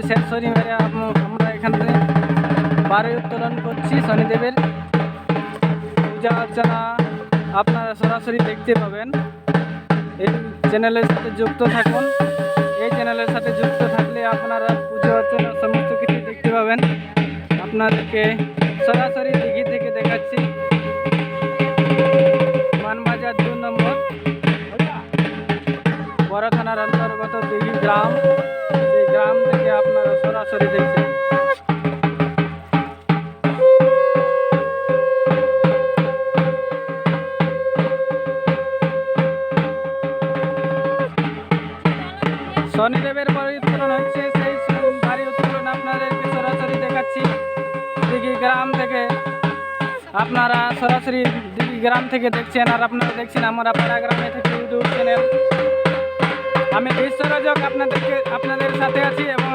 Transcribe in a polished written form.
শেষ শনিবারে আমরা এখানে বারোই উত্তোলন করছি শনিদেবের পূজা অর্চনা আপনারা সরাসরি দেখতে পাবেন। এই চ্যানেলের সাথে যুক্ত থাকুন। এই চ্যানেলের সাথে যুক্ত থাকলে আপনারা পুজো অর্চনা সমস্ত কিছু দেখতে পাবেন। আপনাদেরকে সরাসরি দিঘি থেকে দেখাচ্ছি। মানবাজার 2 নম্বর বড় থানার অন্তর্গত দিঘি গ্রাম, সেই গ্রাম থেকে আপনারা সরাসরি দেখছেন। শনিদেবের বাড়ি উত্তোলন হচ্ছে, সেই বাড়ি উত্তোলন আপনাদেরকে সরাসরি দেখাচ্ছি দিঘি গ্রাম থেকে। আপনারা সরাসরি দিঘি গ্রাম থেকে দেখছেন, আর আপনারা দেখছেন আমরা পাড়া গ্রামে থেকে ইউটিউব চ্যানেল। আমি বিশ্বরজক আপনাদের সাথে আছি এবং